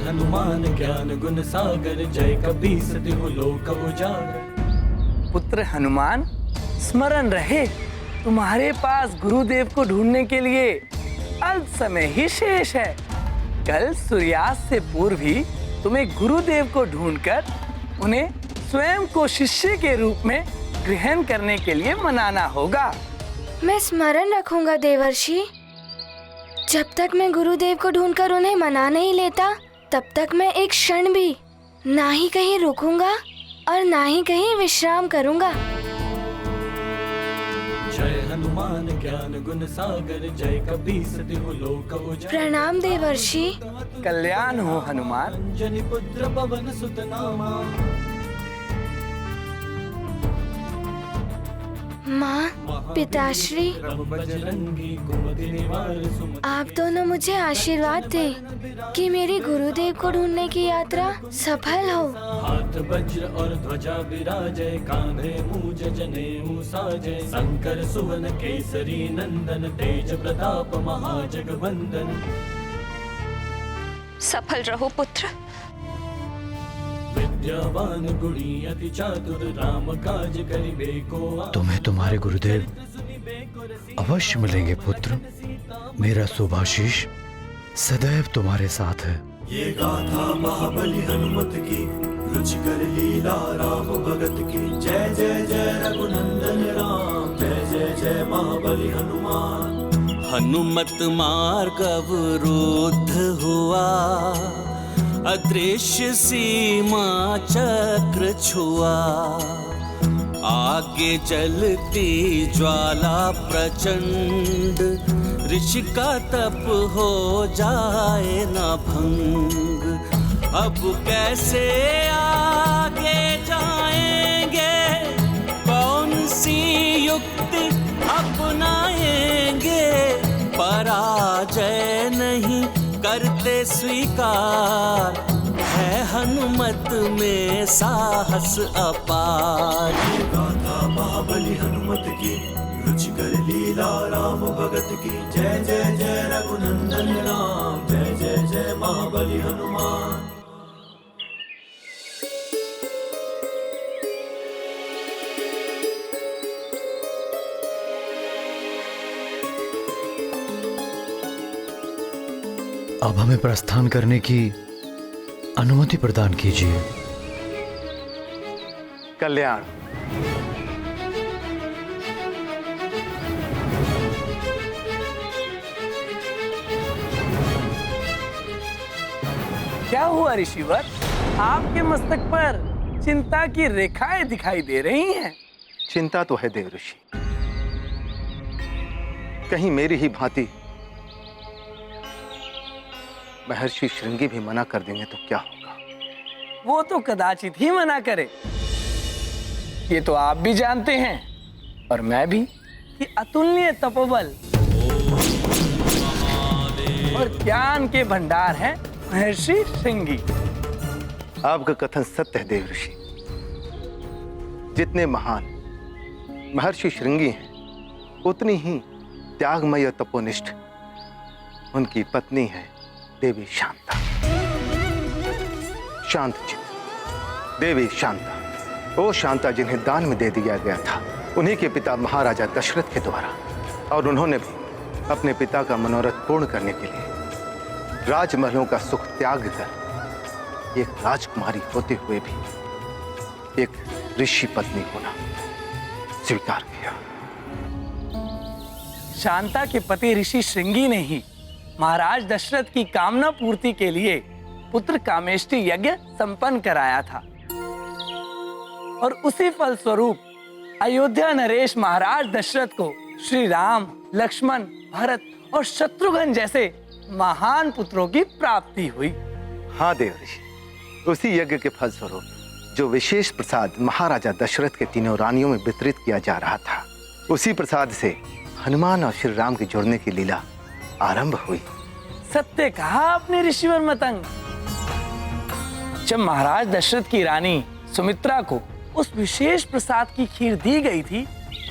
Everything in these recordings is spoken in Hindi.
हनुमान ज्ञान गुण सागर, जय कपीस तिहु लोक उजागर। पुत्र हनुमान, स्मरण रहे तुम्हारे पास गुरुदेव को ढूंढने के लिए अल्प समय ही शेष है। कल सूर्यास्त से पूर्व ही तुम्हें गुरुदेव को ढूंढकर उन्हें स्वयं को शिष्य के रूप में ग्रहण करने के लिए मनाना होगा। मैं स्मरण रखूंगा देवर्षि। जब तक मैं गुरुदेव को ढूंढकर उन्हें मना नहीं लेता, तब तक मैं एक क्षण भी ना ही कहीं रुकूंगा और ना ही कहीं विश्राम करूंगा। जय हनुमान ज्ञान गुण सागर, जय कपीस तिहु लोक उजागर। प्रणाम देवर्षि। कल्याण हो हनुमान। अंजनी पुत्र पवन सुत नामा। माँ, पिताश्री, बजरंगी कुमति निवार सुमति। आप दोनों मुझे आशीर्वाद दें कि मेरी गुरुदेव को ढूंढने की यात्रा सफल हो। हाथ वज्र और ध्वजा विराजय, कांधे मूज जनेऊ साजय। शंकर सुवन केसरी नंदन, तेज प्रताप महाजगवंदन। सफल रहो पुत्र। विद्यावान गुणी अति चातुर, राम काज करिबे को आतुर। तुम्हें तुम्हारे गुरुदेव अवश्य मिलेंगे पुत्र। मेरा शुभाशीष सदैव तुम्हारे साथ है। ये गाथा महाबली हनुमत की, रुचिकर लीला राम भगत की। जय जय जय रघुनंदन राम, जय जय जय महाबली हनुमान। हनुमत मार्ग अवरुद्ध हुआ, अदृश्य सीमा चक्र छुआ। आगे जलती ज्वाला प्रचंड, ऋषि का तप हो जाए न भंग। अब कैसे आगे जाएंगे, कौन सी युक्ति अपनाएंगे। पराजय नहीं करते स्वीकार, है हनुमत में साहस अपार। गाथा महाबली हनुमत की, रुचिकर लीला राम भगत की। जय जय जय रघुनंदन राम, जय जय जय महाबली हनुमान। अब हमें प्रस्थान करने की अनुमति प्रदान कीजिए। कल्याण। क्या हुआ ऋषिवर, आपके मस्तक पर चिंता की रेखाएं दिखाई दे रही हैं। चिंता तो है देव ऋषि, कहीं मेरी ही भांति महर्षि श्रृंगी भी मना कर देंगे तो क्या होगा। वो तो कदाचित ही मना करे। ये तो आप भी जानते हैं और मैं भी कि अतुलनीय तपोबल और ज्ञान के भंडार हैं महर्षि श्रृंगी। आपका कथन सत्य है देव ऋषि। जितने महान महर्षि श्रृंगी हैं, उतनी ही त्यागमय और तपोनिष्ठ उनकी पत्नी है देवी शांता। शांत चित्त देवी शांता, वो शांता जिन्हें दान में दे दिया गया था उन्हीं के पिता महाराजा दशरथ के द्वारा, और उन्होंने भी अपने पिता का मनोरथ पूर्ण करने के लिए राजमहलों का सुख त्याग कर एक राजकुमारी होते हुए भी एक ऋषि पत्नी होना स्वीकार किया। शांता के पति ऋषि श्रृंगी ने ही महाराज दशरथ की कामना पूर्ति के लिए पुत्र कामेष्टि यज्ञ संपन्न कराया था, और उसी फल स्वरूप अयोध्या नरेश महाराज दशरथ को श्री राम, लक्ष्मण, भरत और शत्रुघ्न जैसे महान पुत्रों की प्राप्ति हुई। हाँ देव ऋषि, उसी यज्ञ के फल स्वरूप जो विशेष प्रसाद महाराजा दशरथ के तीनों रानियों में वितरित किया जा रहा था, उसी प्रसाद से हनुमान और श्री राम के जुड़ने की लीला आरंभ हुई। सत्य कहा आपने ऋषिवर मतंग। जब महाराज दशरथ की रानी सुमित्रा को उस विशेष प्रसाद की खीर दी गई थी,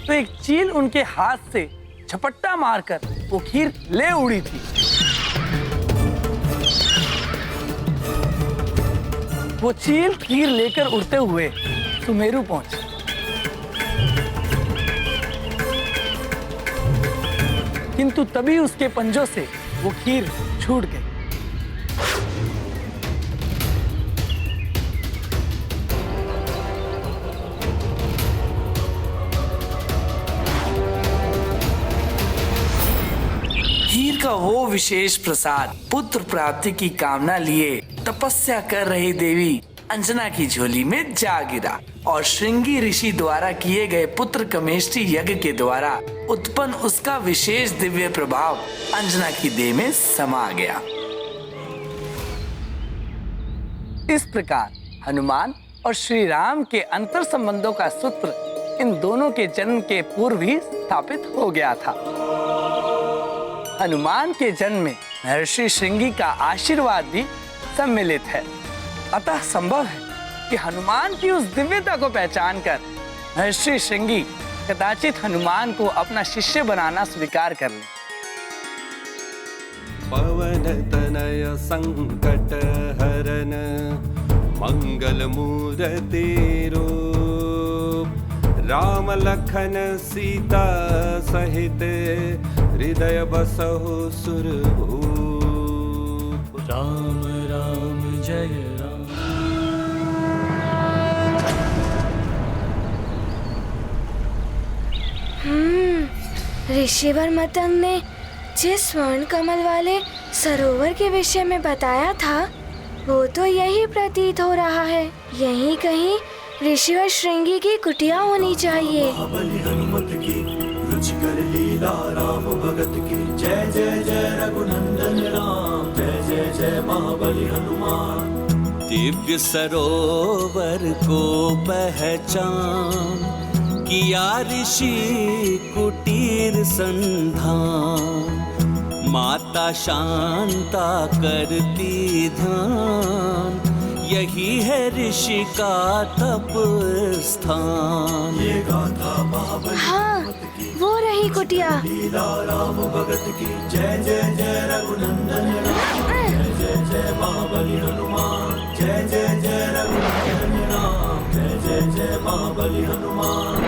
तो एक चील उनके हाथ से झपट्टा मारकर वो खीर ले उड़ी थी। वो चील खीर लेकर उड़ते हुए सुमेरु पहुंचे। किंतु तभी उसके पंजों से वो खीर छूट गई। खीर का वो विशेष प्रसाद पुत्र प्राप्ति की कामना लिए तपस्या कर रही देवी अंजना की झोली में जा गिरा और श्रृंगी ऋषि द्वारा किए गए पुत्र कमेष्टि यज्ञ के द्वारा उत्पन्न उसका विशेष दिव्य प्रभाव अंजना की देह में समा गया। इस प्रकार हनुमान और श्री राम के अंतर संबंधों का सूत्र इन दोनों के जन्म के पूर्व ही स्थापित हो गया था। हनुमान के जन्म में महर्षि श्रृंगी का आशीर्वाद भी सम्मिलित है। अतः संभव है कि हनुमान की उस दिव्यता को पहचान कर महर्षि श्रृंगी कदाचित हनुमान को अपना शिष्य बनाना स्वीकार कर ले। पवन तनय संकट हरन मंगल मूर्ति रूप राम लखन सीता सहित हृदय बसहु सुरभूप। राम राम जय राम। ऋषिवर मतंग ने जिस स्वर्ण कमल वाले सरोवर के विषय में बताया था वो तो यही प्रतीत हो रहा है। यहीं कहीं ऋषिवर श्रृंगी की कुटिया होनी चाहिए। महाबली हनुमत की रुचिकर लीला राम भगत की जय जय जय रघुनंदन राम जय जय जय महाबली हनुमान। दिव्य सरोवर को पहचान किया ऋषि कुटीर संधान। माता शांता करती ध्यान यही है ऋषि का तप स्थान। ये गाथा महाबली हाँ, वो रही कुटिया। लीला राम भगत की जय जय जय रघुनंदन राम जय जय जय महाबली हनुमान जय जय जय रघुनंदन राम जय जय जय महाबली हनुमान।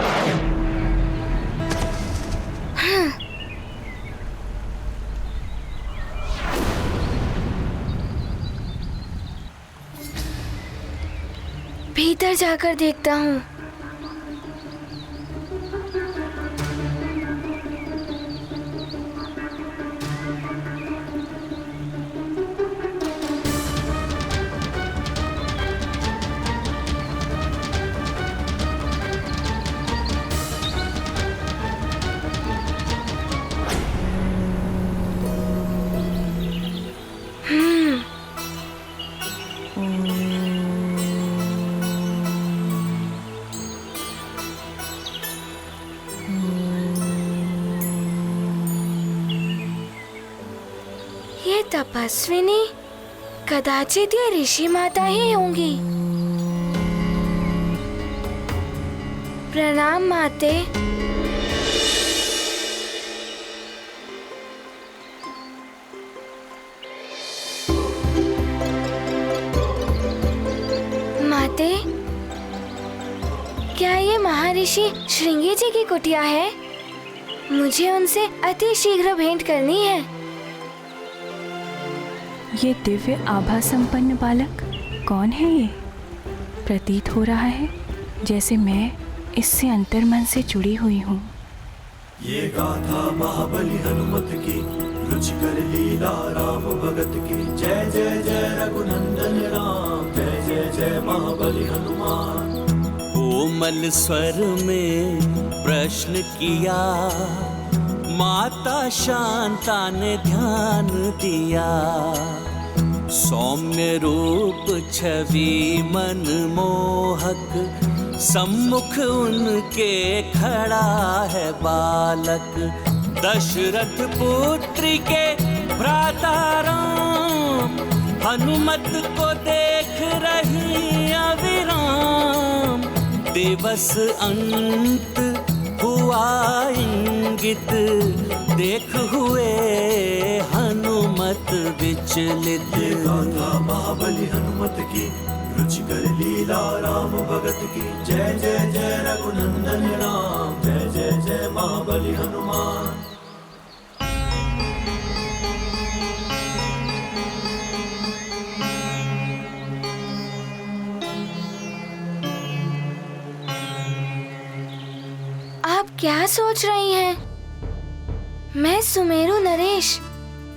भीतर जाकर देखता हूँ। ये तपस्विनी कदाचित ये ऋषि माता ही होंगी। प्रणाम माते। माते, क्या ये महर्षि श्रृंगी जी की कुटिया है? मुझे उनसे अति शीघ्र भेंट करनी है। ये दिव्य आभा संपन्न बालक कौन है? ये प्रतीत हो रहा है जैसे मैं इससे अंतर्मन से जुड़ी हुई हूँ। ये गाथा महाबली हनुमत की रुचिकर लीला राम भगत की जय जय जय रघुनंदन राम जय जय जय महाबली हनुमान। कोमल स्वर में प्रश्न किया माता शांता ने ध्यान दिया। सौम्य रूप छवि मनमोहक सम्मुख उनके खड़ा है बालक। दशरथ पुत्री के भ्राता राम हनुमत को देख रही अविराम। दिवस अंत हुआ इंगित देख हुए हनुमत मत विचलित। गाथा महाबली हनुमत की, रुचिकर लीला राम भगत की। जय जय जय रघुनंदन राम, जय जय जय महाबली हनुमान। आप क्या सोच रही हैं? मैं सुमेरु नरेश,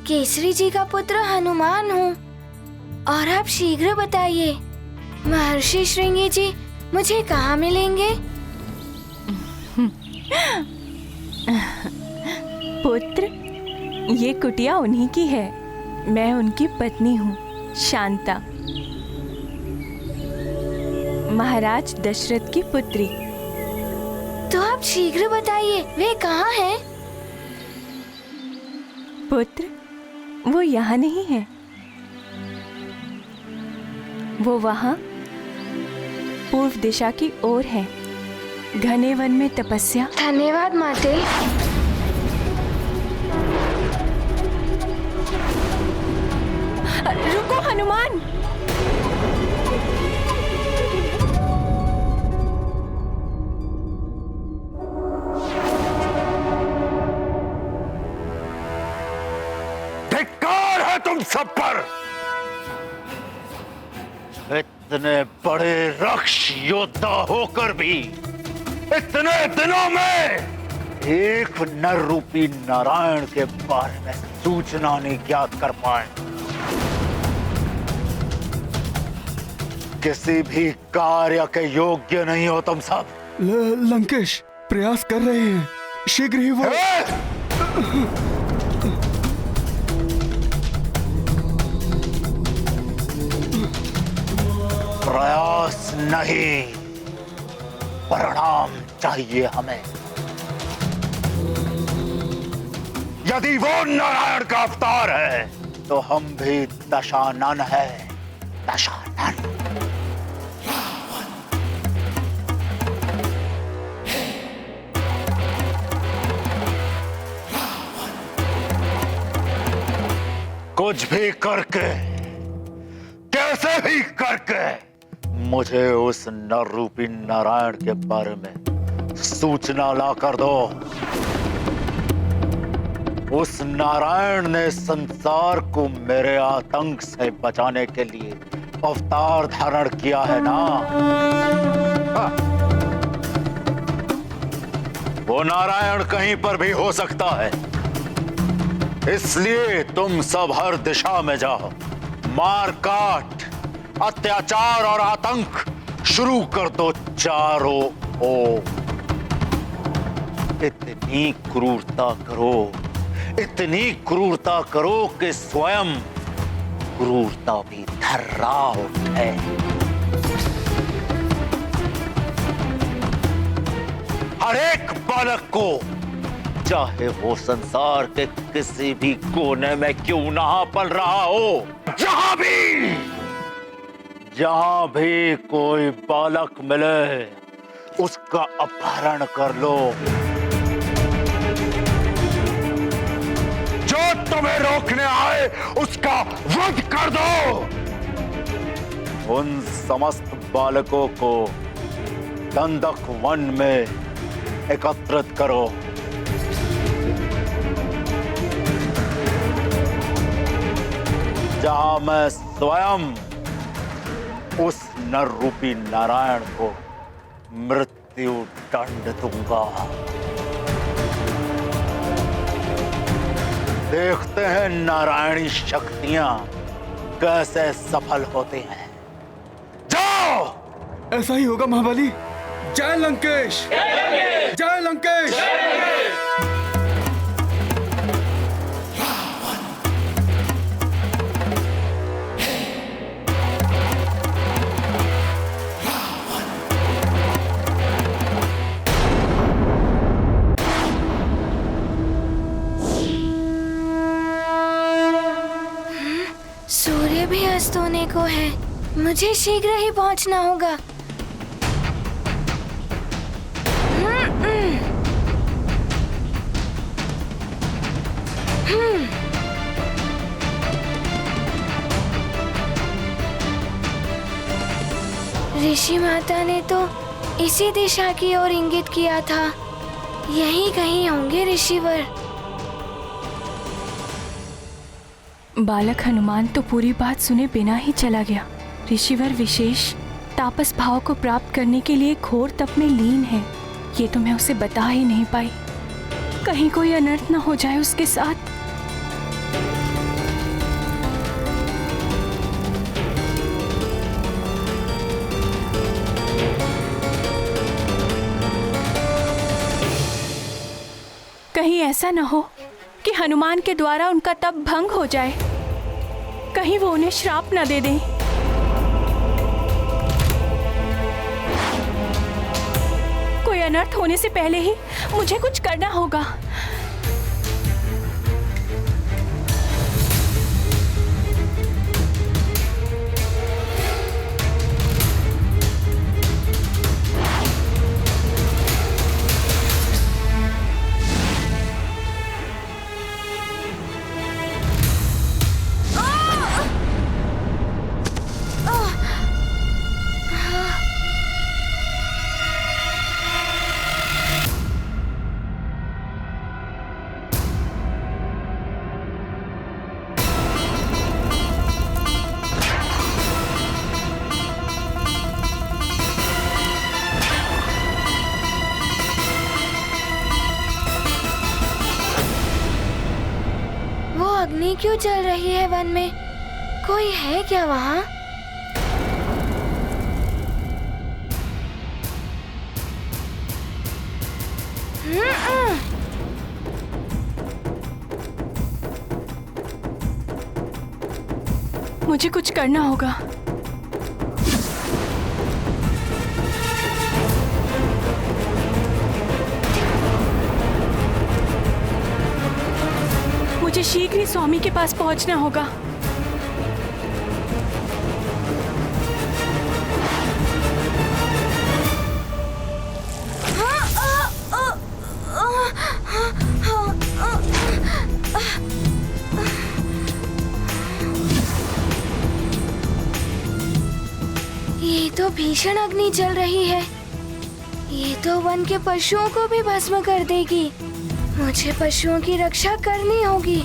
केसरी जी का पुत्र हनुमान हूँ। और आप शीघ्र बताइए, महर्षि श्रृंगी जी मुझे कहाँ मिलेंगे? पुत्र, ये कुटिया उन्हीं की है। मैं उनकी पत्नी हूँ, शांता, महाराज दशरथ की पुत्री। तो आप शीघ्र बताइए, वे कहाँ हैं? पुत्र, वो यहाँ नहीं है, वो वहाँ पूर्व दिशा की ओर है, घने वन में तपस्या। धन्यवाद माते। रुको हनुमान। धिक्कार है तुम सब पर। इतने बड़े रक्ष योद्धा होकर भी इतने दिनों में एक नर रूपी नारायण के बारे में सूचना नहीं ज्ञात कर पाए। किसी भी कार्य के योग्य नहीं हो तुम सब। लंकेश प्रयास कर रहे हैं, शीघ्र ही वो। प्रयास नहीं, परिणाम चाहिए हमें। यदि वो नारायण का अवतार है तो हम भी दशानन है, दशानन। कुछ भी करके, कैसे भी करके मुझे उस नर रूपी नारायण के बारे में सूचना ला कर दो। उस नारायण ने संसार को मेरे आतंक से बचाने के लिए अवतार धारण किया है ना। वो नारायण कहीं पर भी हो सकता है, इसलिए तुम सब हर दिशा में जाओ, मार काट, अत्याचार और आतंक शुरू कर दो चारों ओर। इतनी क्रूरता करो, इतनी क्रूरता करो कि स्वयं क्रूरता भी थर्रा उठे। हर एक बालक को, चाहे वो संसार के किसी भी कोने में क्यों ना पल रहा हो, जहां भी कोई बालक मिले उसका अपहरण कर लो। जो तुम्हें रोकने आए उसका वध कर दो। उन समस्त बालकों को दंडक वन में एकत्रित करो। जहां मैं स्वयं उस नर रूपी नारायण को मृत्यु दंड दूंगा। देखते हैं नारायणी शक्तियां कैसे सफल होती हैं। जाओ। ऐसा ही होगा महाबली। जय लंकेश, जय लंकेश। सूर्य भी अस्त होने को है, मुझे शीघ्र ही पहुंचना होगा। ऋषि माता ने तो इसी दिशा की ओर इंगित किया था। यहीं कहीं होंगे ऋषिवर। बालक हनुमान तो पूरी बात सुने बिना ही चला गया। ऋषिवर विशेष तापस भाव को प्राप्त करने के लिए घोर तप में लीन है। ये तो मैं उसे बता ही नहीं पाई, कहीं कोई अनर्थ न हो जाए उसके साथ। कहीं ऐसा न हो कि हनुमान के द्वारा उनका तप भंग हो जाए, कहीं वो उन्हें श्राप न दे दें। कोई अनर्थ होने से पहले ही मुझे कुछ करना होगा। अग्नि क्यों जल रही है वन में? कोई है क्या वहाँ? मुझे कुछ करना होगा। मुझे शीघ्र ही स्वामी के पास पहुंचना होगा। ये तो भीषण अग्नि जल रही है। ये तो वन के पशुओं को भी भस्म कर देगी। मुझे पशुओं की रक्षा करनी होगी।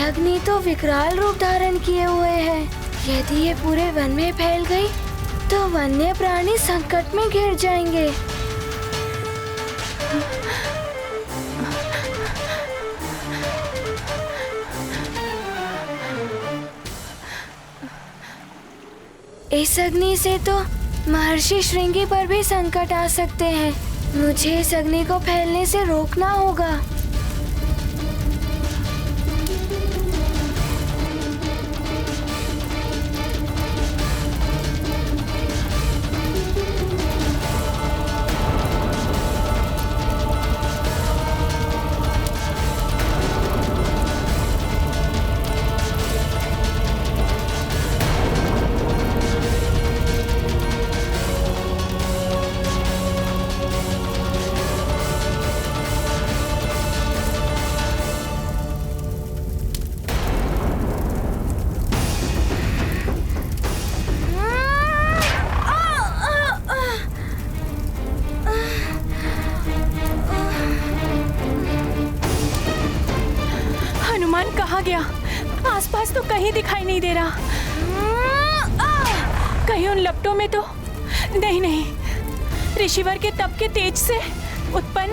अग्नि तो विकराल रूप धारण किए हुए है। यदि ये पूरे वन में फैल गई तो वन्य प्राणी संकट में घिर जाएंगे। इस अग्नि से तो महर्षि श्रृंगी पर भी संकट आ सकते हैं। मुझे इस अग्नि को फैलने से रोकना होगा। कहाँ गया? आसपास तो कहीं दिखाई नहीं दे रहा। कहीं उन लपटों में तो नहीं। ऋषिवर के तप के तेज से उत्पन्न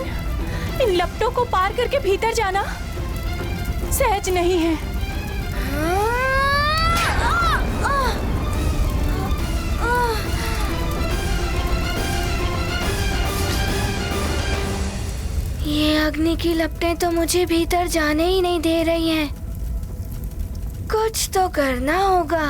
इन लपटों को पार करके भीतर जाना सहज नहीं है। ये अग्नि की लपटें तो मुझे भीतर जाने ही नहीं दे रही हैं। कुछ तो करना होगा।